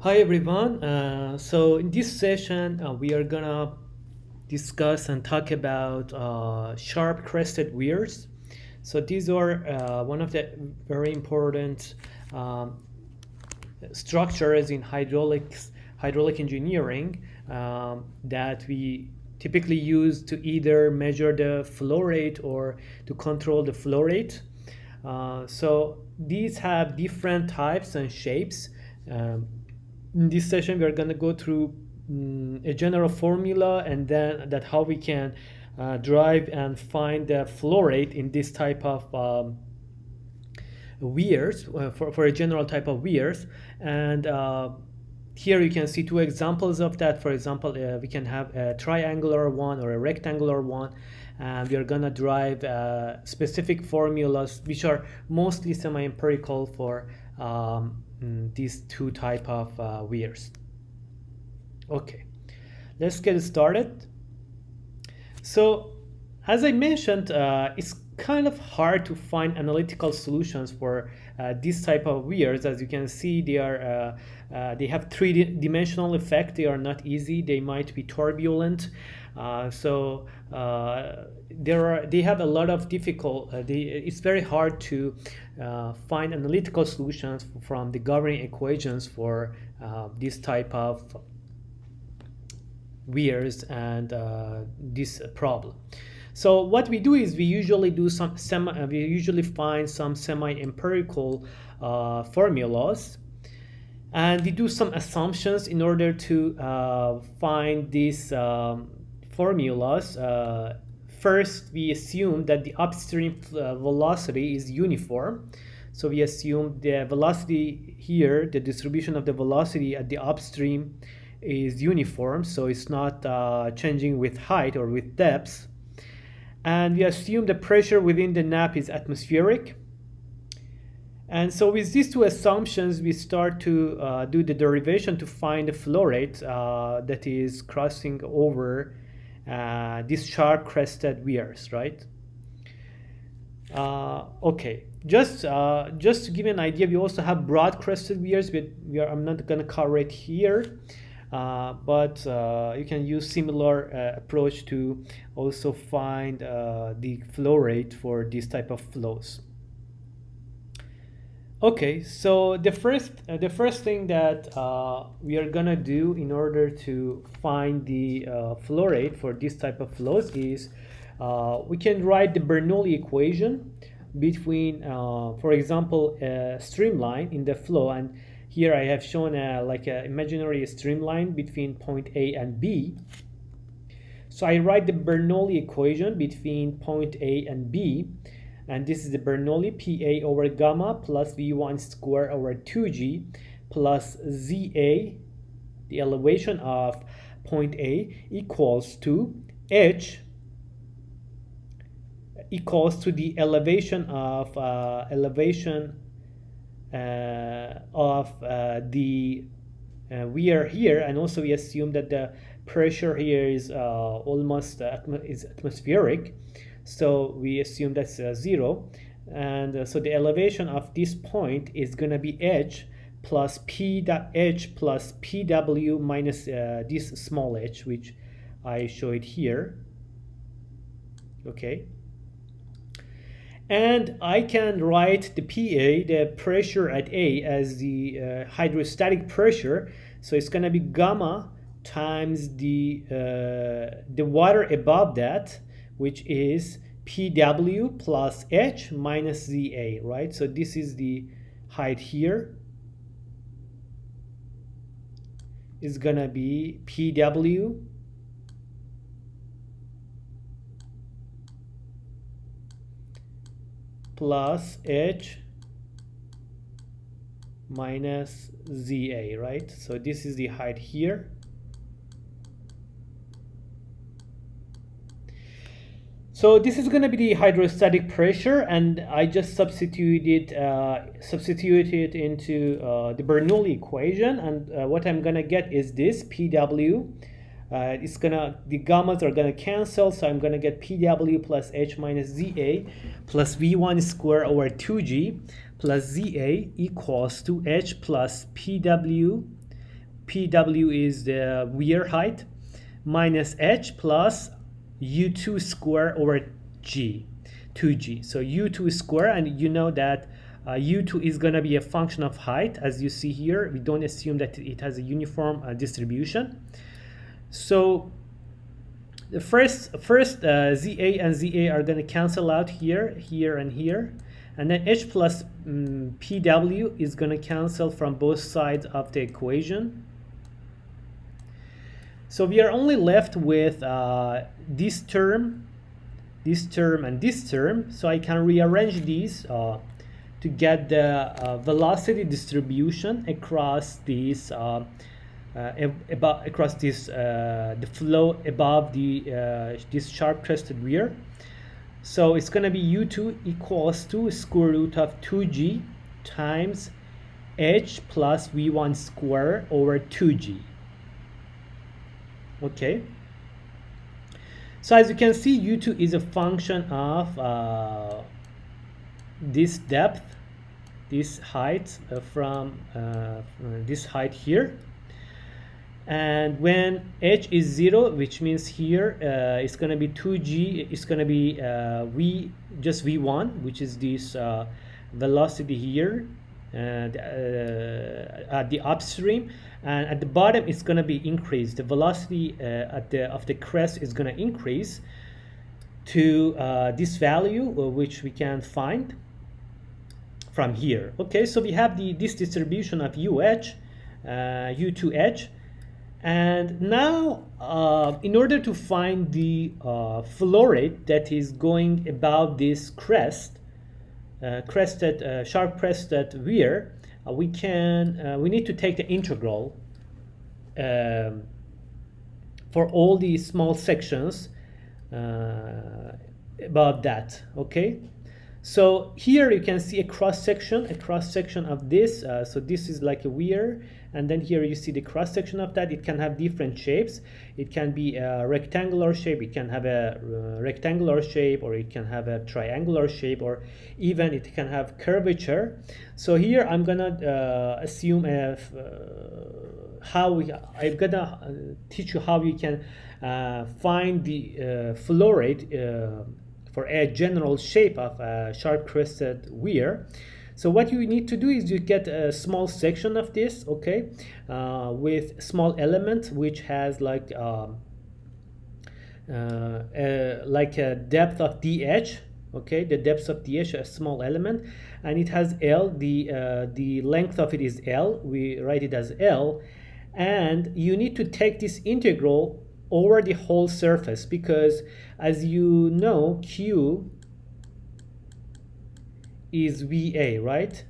Hi everyone. So in this session, we are gonna discuss and talk about sharp-crested weirs. So these are one of the very important um, structures in hydraulic engineering that we typically use to either measure the flow rate or to control the flow rate. So these have different types and shapes. Um, in this session, we are going to go through a general formula and then that how we can drive and find the flow rate in this type of weirs for a general type of weirs. And here you can see two examples of that. For example, we can have a triangular one or a rectangular one, and we are gonna drive specific formulas which are mostly semi-empirical for these two type of weirs. Okay, let's get started. So, as I mentioned, it's kind of hard to find analytical solutions for this type of weirs. As you can see, they have three-dimensional effect. They are not easy. They might be turbulent. They have a lot of it's very hard to find analytical solutions from the governing equations for this type of weirs and this problem. So what we do is we usually find some semi-empirical formulas, and we do some assumptions in order to find these formulas. First, we assume that the upstream velocity is uniform. So we assume the velocity here, the distribution of the velocity at the upstream is uniform, so it's not changing with height or with depth. And we assume the pressure within the nap is atmospheric. And so with these two assumptions, we start to do the derivation to find the flow rate that is crossing over these sharp-crested weirs, right? Okay, just to give you an idea, we also have broad-crested weirs, but I'm not going to cover it here. But you can use similar approach to also find the flow rate for this type of flows. Okay, so the first thing that we are gonna do in order to find the flow rate for this type of flows is we can write the Bernoulli equation between, for example, a streamline in the flow, and here I have shown like an imaginary streamline between point A and B. So I write the Bernoulli equation between point A and B, and this is the Bernoulli PA over gamma plus V1 square over 2G plus ZA, the elevation of point A, equals to H equals to the elevation of the weir here, and also we assume that the pressure here is almost is atmospheric, so we assume that's 0, and so the elevation of this point is going to be h plus h plus pw minus this small h, which I showed here. Okay, and I can write the PA, the pressure at A, as the hydrostatic pressure. So it's going to be gamma times the water above that, which is PW plus H minus ZA, right? So this is the height here. Is going to be PW plus H minus ZA, right? So this is the height here. So this is going to be the hydrostatic pressure, and I just substituted into the Bernoulli equation, and what I'm going to get is this PW. The gammas are gonna cancel, so I'm gonna get PW plus H minus ZA plus V1 square over 2G plus ZA equals to H plus PW PW is the weir height, minus h plus u2 square over g, 2g. So u2 square, and you know that u2 is going to be a function of height. As you see here, we don't assume that it has a uniform distribution. So the first ZA and ZA are going to cancel out here, here, and here. And then h plus PW is going to cancel from both sides of the equation. So we are only left with this term, and this term. So I can rearrange these to get the velocity distribution across these across this the flow above the this sharp-crested weir. So it's going to be u2 equals to square root of 2g times h plus v1 square over 2g. Okay. So as you can see, u2 is a function of this depth, this height from this height here. And when h is 0, which means here it's going to be 2g, it's going to be just v1, which is this velocity here at the upstream, and at the bottom it's going to be increased. The velocity of the crest is going to increase to this value, which we can find from here. Okay, so we have this distribution of u2h. And now, in order to find the flow rate that is going above this sharp-crested weir, we need to take the integral for all these small sections about that. Okay. So here you can see a cross section of this. So this is like a weir, and then here you see the cross section of that. It can have different shapes. It can be a rectangular shape. It can have a rectangular shape, or it can have a triangular shape, or even it can have curvature. So here I'm gonna assume I'm gonna teach you how you can find the flow rate for a general shape of a sharp-crested weir. So what you need to do is you get a small section of this, okay, with small element which has like a depth of dh, okay, the depth of dh, a small element, and it has L. The length of it is L. We write it as L, and you need to take this integral over the whole surface, because as you know, Q is VA, right?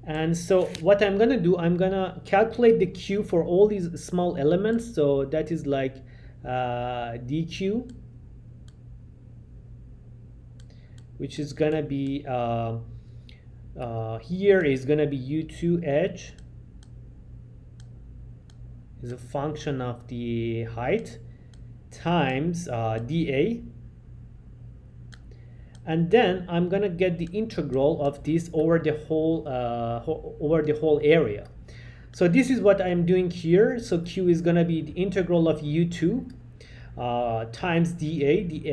And so what I'm gonna do, I'm gonna calculate the Q for all these small elements. So that is like dQ, which is gonna be here is gonna be U2H is a function of the height times dA, and then I'm gonna get the integral of this over the whole area. So this is what I'm doing here. So Q is gonna be the integral of U2 times dA, the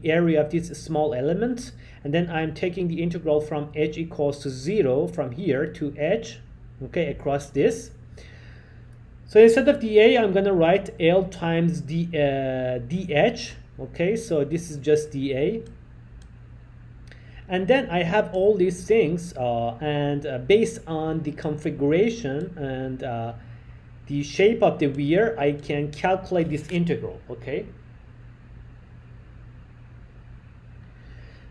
area of this small element, and then I'm taking the integral from h equals to 0 from here to h, okay, across this. So instead of dA, I'm gonna write L times dH. Okay, so this is just dA. And then I have all these things, and based on the configuration and the shape of the weir, I can calculate this integral. Okay.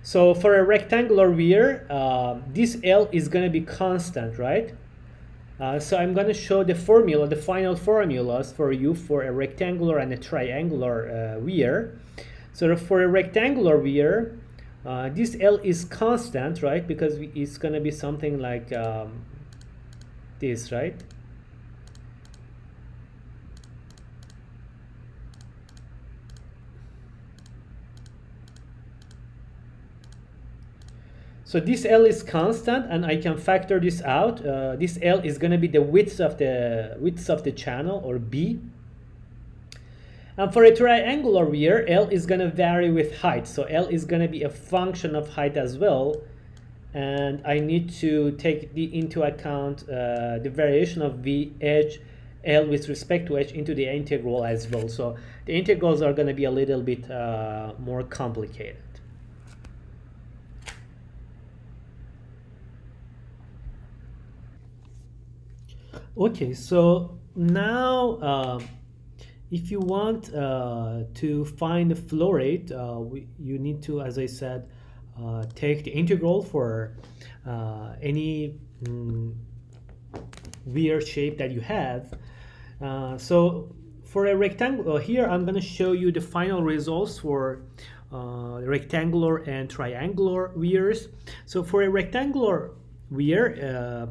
So for a rectangular weir, this L is gonna be constant, right? So I'm going to show the formula, the final formulas for you for a rectangular and a triangular weir. So for a rectangular weir, this L is constant, right? Because it's going to be something like this, right? So this L is constant, and I can factor this out. This L is going to be the width of the channel, or B. And for a triangular weir, L is going to vary with height. So L is going to be a function of height as well. And I need to take into account the variation of V edge L with respect to H into the integral as well. So the integrals are going to be a little bit more complicated. Okay, so now if you want to find the flow rate, you need to, as I said, take the integral for any weird shape that you have. So for a rectangle, here I'm going to show you the final results for rectangular and triangular weirs. So for a rectangular weir,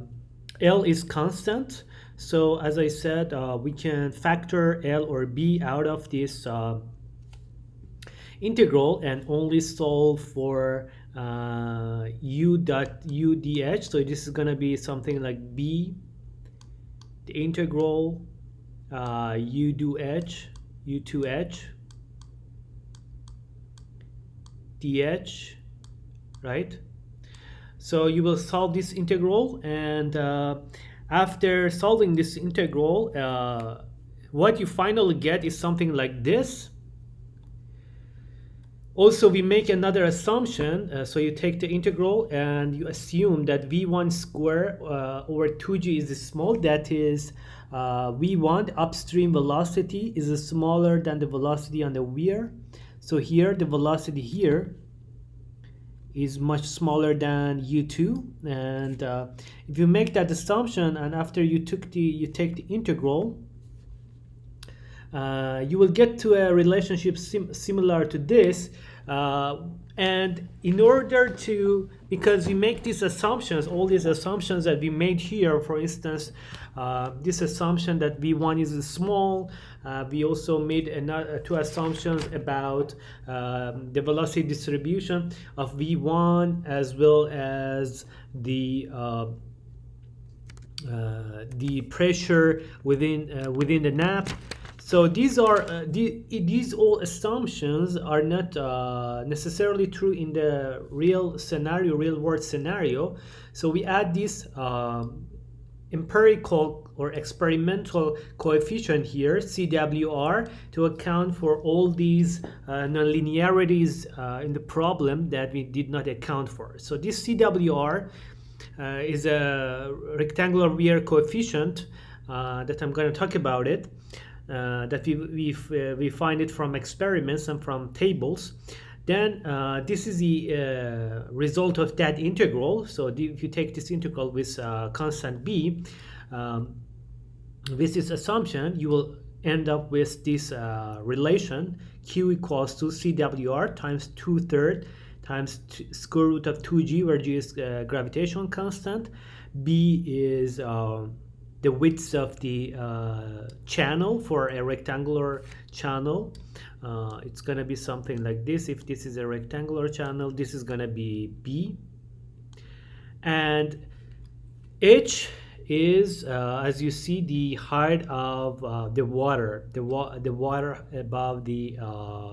L is constant. So as I said, we can factor L or B out of this integral and only solve for u dot u dh. So this is going to be something like B, the integral u do h, u to h, dh, right? So you will solve this integral, and after solving this integral, what you finally get is something like this. Also, we make another assumption. So you take the integral and you assume that v1 square over 2g is small. That is, v1 upstream velocity is smaller than the velocity on the weir. So here, the velocity here is much smaller than u2, and if you make that assumption and after you take the integral, you will get to a relationship similar to this, and in order to, because we make these assumptions, all these assumptions that we made here, for instance, this assumption that v1 is small, we also made two assumptions about the velocity distribution of v1 as well as the pressure within the nap. So these are these all assumptions are not necessarily true in the real world scenario. So we add this empirical or experimental coefficient here, CWR, to account for all these nonlinearities in the problem that we did not account for. So this CWR is a rectangular weir coefficient that I'm going to talk about it. That we find it from experiments and from tables. Then this is the result of that integral. So if you take this integral with constant b, with this assumption, you will end up with this relation: q equals to CWR times 2/3 times square root of 2g, where g is gravitational constant, b is the width of the channel for a rectangular channel. It's going to be something like this. If this is a rectangular channel, this is going to be B. And H is, as you see, the height of the water, the water above the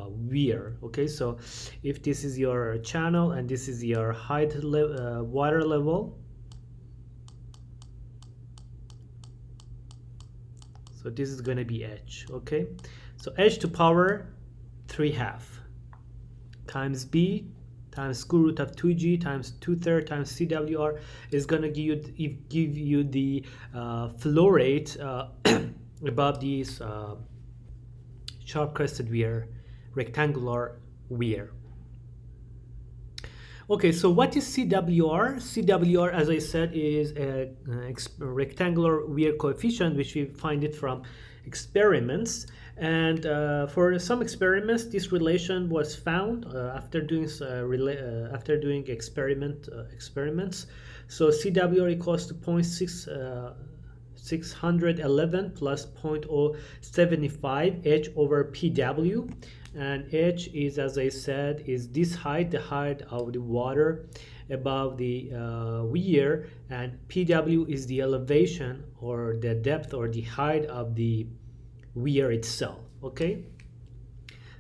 weir. Okay, so if this is your channel and this is your height water level, so this is going to be h. Okay, so h to power 3/2 times b times square root of 2g times 2/3 times CWR is going to give you the flow rate above these sharp-crested weir, rectangular weir. Okay, so what is CWR? CWR, as I said, is a rectangular weir coefficient, which we find it from experiments. And for some experiments, this relation was found after doing experiments. So CWR equals to 0.611 plus 0.075 h over PW. And h is, as I said, is this height, the height of the water, above the weir, and PW is the elevation or the depth or the height of the weir itself. Okay,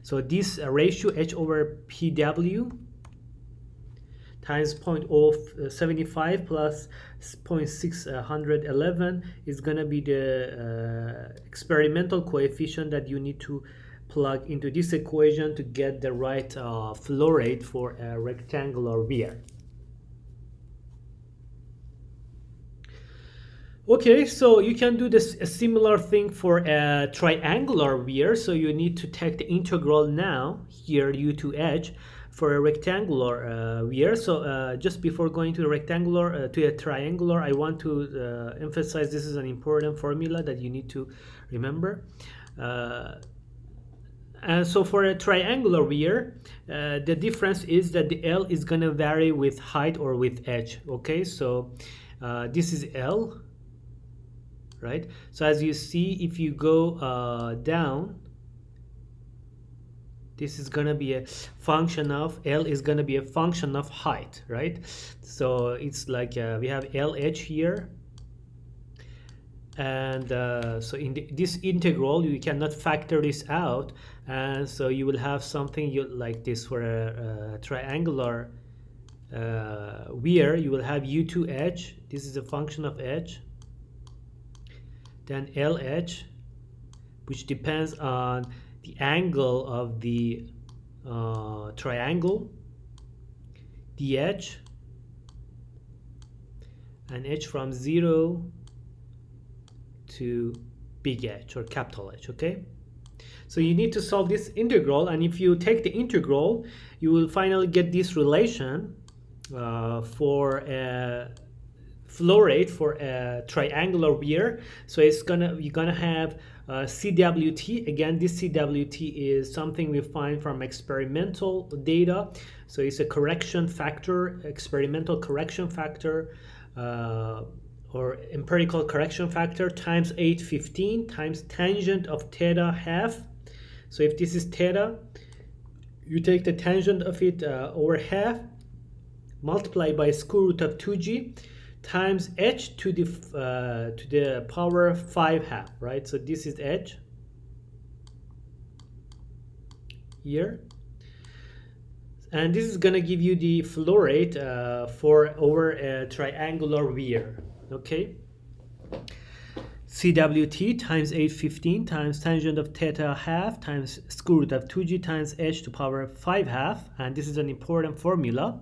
so this ratio H over PW times 0.075 plus 0.611 is going to be the experimental coefficient that you need to plug into this equation to get the right flow rate for a rectangular weir. Okay, so you can do this a similar thing for a triangular weir. So you need to take the integral now here u to h for a rectangular weir. So just before going to a rectangular to a triangular, I want to emphasize this is an important formula that you need to remember. And so for a triangular weir, the difference is that the L is going to vary with height or with h. Okay, so this is L, right? So as you see, if you go down, this is going to be a function of L is going to be a function of height, right? So it's like we have LH here, and so in this integral you cannot factor this out, and so you will have something like this for a triangular weir. You will have u to h, this is a function of h, then LH, which depends on the angle of the triangle, dh, and h from 0 to big H or capital H. Okay, so you need to solve this integral, and if you take the integral, you will finally get this relation for a flow rate for a triangular weir. So you're gonna have CWT. Again, this CWT is something we find from experimental data. So it's a correction factor, experimental correction factor, or empirical correction factor times 815 times tangent of theta half. So if this is theta, you take the tangent of it over half, multiply by square root of 2g times h to the power 5 half, right? So this is h here, and this is gonna give you the flow rate for over a triangular weir. Okay, CWT times 815 times tangent of theta half times square root of 2g times h to power 5 half, and this is an important formula.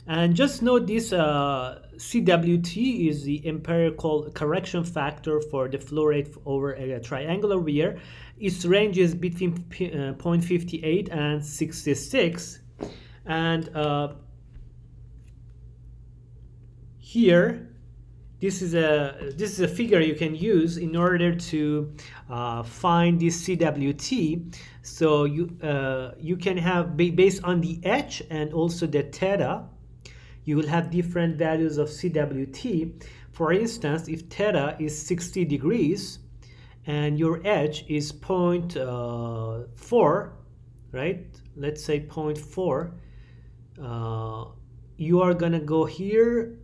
And just note this CWT is the empirical correction factor for the flow rate over a triangular weir. Its range is between 0.58 and 66, and here this is a figure you can use in order to find this CWT. So you can have based on the h and also the theta, you will have different values of CWT. For instance, if theta is 60 degrees and your h is 0.4, right? Let's say 0.4, you are gonna go here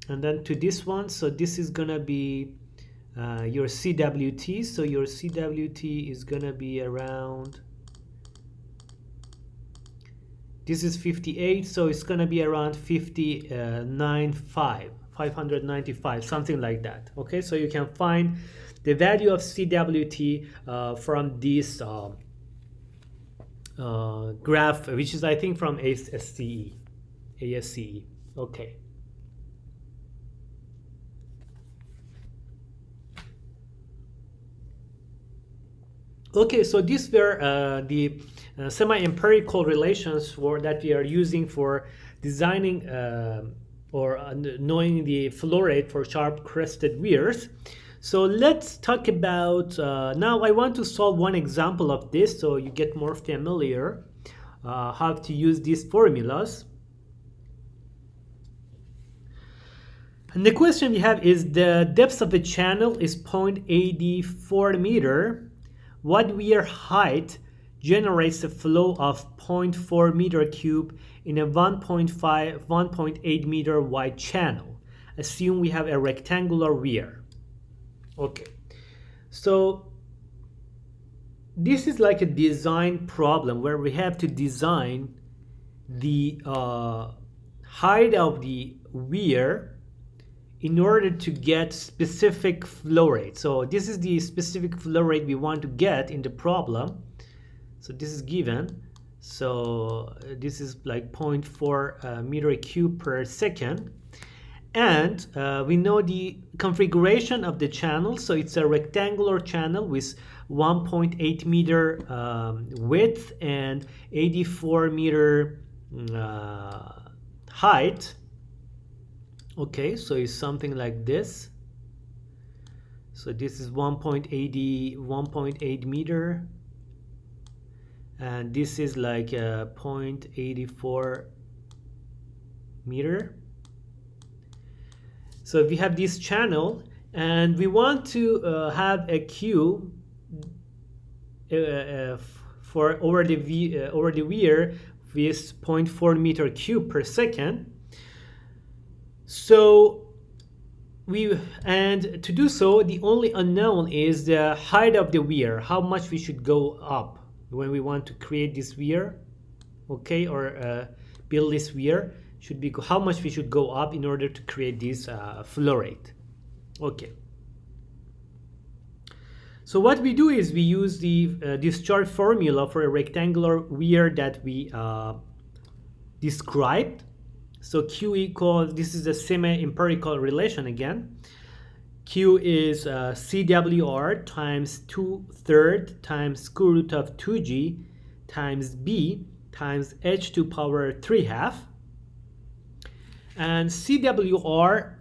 and then to this one. So this is gonna be your CWT. So your CWT is gonna be around, this is 58, so it's gonna be around 595, something like that. Okay, so you can find the value of CWT from this graph, which is I think from ASCE. Okay. Okay, so these were the semi-empirical relations that we are using for designing or knowing the flow rate for sharp-crested weirs. So let's talk about, now I want to solve one example of this so you get more familiar how to use these formulas. And the question we have is the depth of a channel is 0.84 meter. What weir height generates a flow of 0.4 meter cube in a 1.8 meter wide channel. Assume we have a rectangular weir. Okay, so this is like a design problem where we have to design the height of the weir in order to get specific flow rate. So this is the specific flow rate we want to get in the problem. So this is given. So this is like 0.4 meter cube per second. And we know the configuration of the channel. So it's a rectangular channel with 1.8 meter width and 84 meter height. Okay, so it's something like this. So this is 1.8 meter, and this is like 0.84 meter. So we have this channel, and we want to have a cube for over the weir with 0.4 meter cube per second. So and to do so, the only unknown is the height of the weir, how much we should go up when we want to create this weir, okay, or build this weir. Should be how much we should go up in order to create this flow rate. Okay. So what we do is we use the discharge formula for a rectangular weir that we described. So Q equals, this is a semi-empirical relation again. Q is CWR times 2/3 times square root of 2G times B times H to power 3/2. And CWR,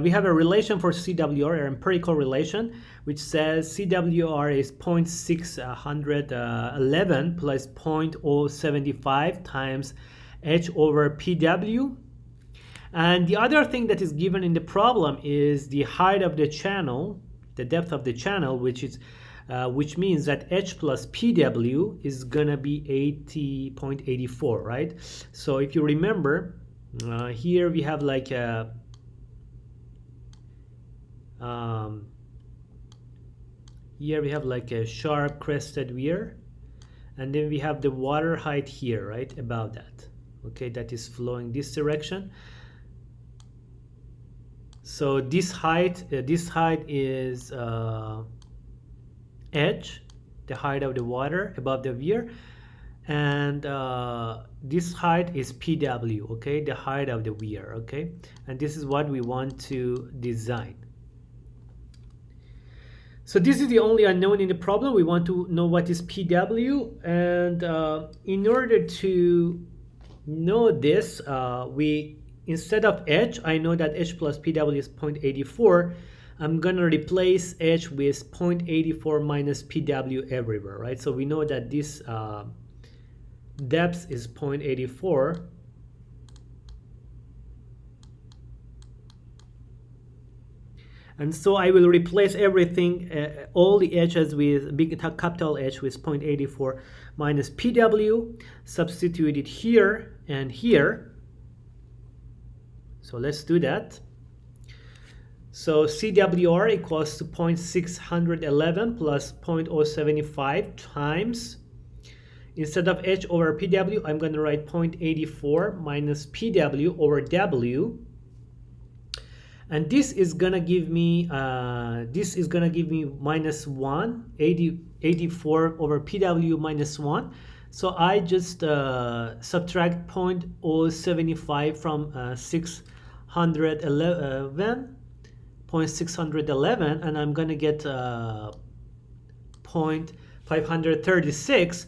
we have a relation for CWR, an empirical relation, which says CWR is 0.611 plus 0.075 times H over PW. And the other thing that is given in the problem is the height of the channel, the depth of the channel, which means that H plus PW is gonna be 80.84, right? So if you remember, here we have like a sharp-crested weir, and then we have the water height here, right, above that. Okay, that is flowing this direction. So this height is H, the height of the water above the weir, and this height is PW, okay, the height of the weir, okay, and this is what we want to design. So this is the only unknown in the problem. We want to know what is PW, and in order to know this, we, instead of H, I know that H plus PW is 0.84. I'm gonna replace H with 0.84 minus PW everywhere, right? So we know that this depth is 0.84. And so I will replace everything, all the H's with capital H with 0.84 minus PW, substitute it here and here. So let's do that. So CWR equals to 0.611 plus 0.075 times, instead of H over PW, I'm going to write 0.84 minus PW over W. And this is gonna give me minus 1, 84 over PW minus 1. So I just subtract 0.075 from 611, and I'm gonna get 0.536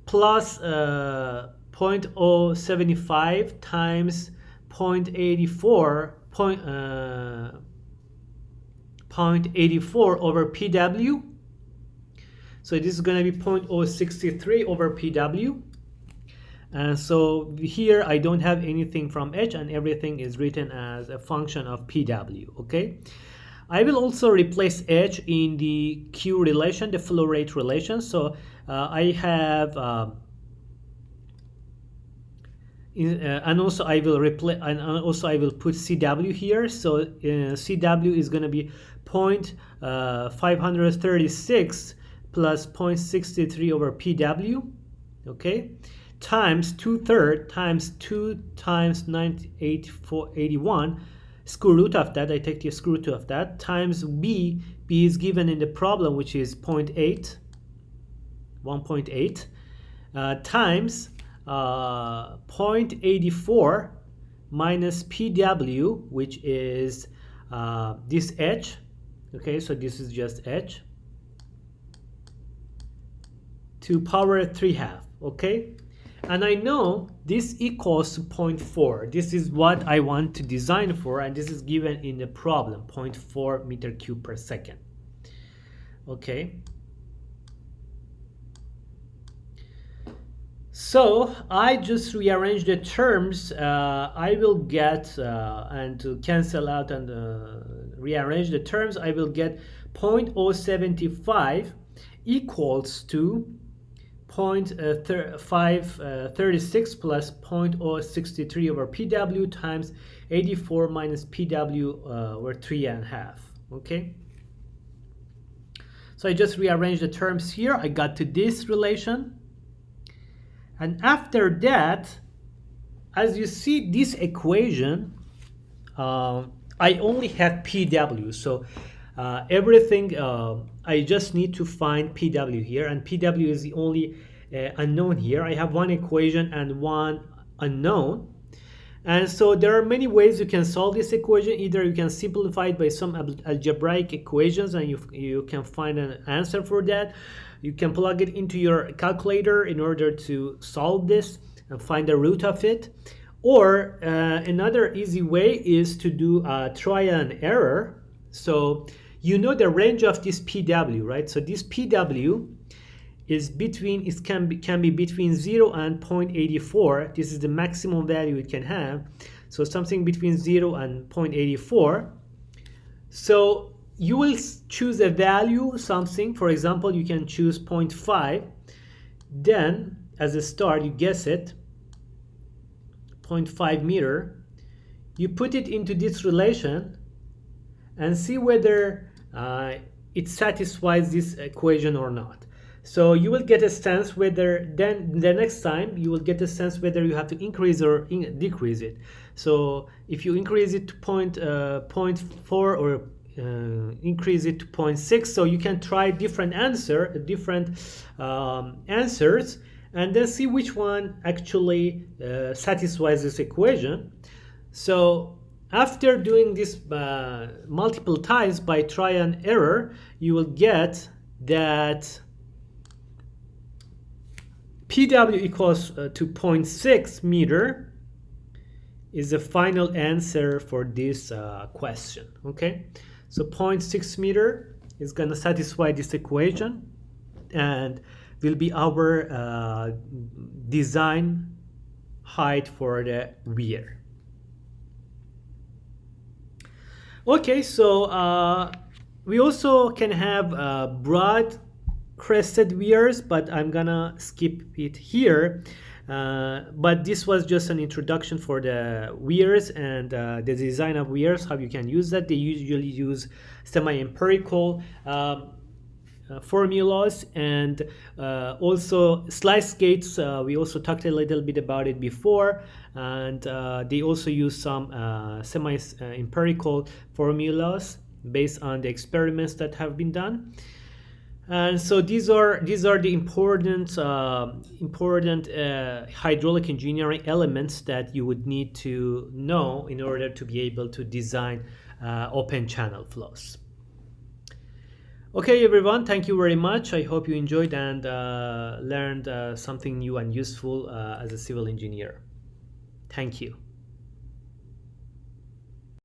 plus 0.075 times 0.84 0.84 over PW. So this is going to be 0.063 over PW. And so here I don't have anything from H, and everything is written as a function of PW. Okay. I will also replace H in the Q relation, the flow rate relation. So I have and also I will replace, and also I will put CW here. So CW is going to be 0.536 plus 0.63 over PW, okay, times 2/3 times 2 times 98481, square root of that, I take the square root of that, times B is given in the problem, which is 0.8, 1.8, times 0.84 minus PW, which is this H, okay, so this is just H, to power 3/2, okay? And I know this equals to 0.4. This is what I want to design for, and this is given in the problem, 0.4 meter cube per second, okay? So I just rearrange the terms. I will get, and to cancel out and rearrange the terms, I will get 0.075 equals to 0.536 plus 0.063 over PW times 84 minus PW over 3.5, okay? So I just rearranged the terms here. I got to this relation. And after that, as you see this equation, I only have PW. So everything, I just need to find PW here, and PW is the only unknown here. I have one equation and one unknown. And so there are many ways you can solve this equation. Either you can simplify it by some algebraic equations and you can find an answer for that. You can plug it into your calculator in order to solve this and find the root of it. Or another easy way is to do trial and error. So you know the range of this PW, right? So this PW is between, it can be between 0 and 0.84. This is the maximum value it can have. So something between 0 and 0.84. So you will choose a value, something, for example, you can choose 0.5. Then as a start, you guess it, 0.5 meter. You put it into this relation and see whether it satisfies this equation or not. So you will get a sense whether, then the next time you will get a sense whether you have to increase or decrease it. So if you increase it to 0.4 or increase it to 0.6, so you can try different answers and then see which one actually satisfies this equation. So after doing this multiple times by trial and error, you will get that PW equals to 0.6 meter is the final answer for this question, okay? So 0.6 meter is gonna satisfy this equation and will be our design height for the weir. Okay, so we also can have broad crested weirs, but I'm gonna skip it here. But this was just an introduction for the weirs and the design of weirs, how you can use that. They usually use semi-empirical formulas and also slice gates. We also talked a little bit about it before, and they also use some semi-empirical formulas based on the experiments that have been done. And so these are the important hydraulic engineering elements that you would need to know in order to be able to design open channel flows. Okay, everyone, thank you very much. I hope you enjoyed and learned something new and useful as a civil engineer. Thank you.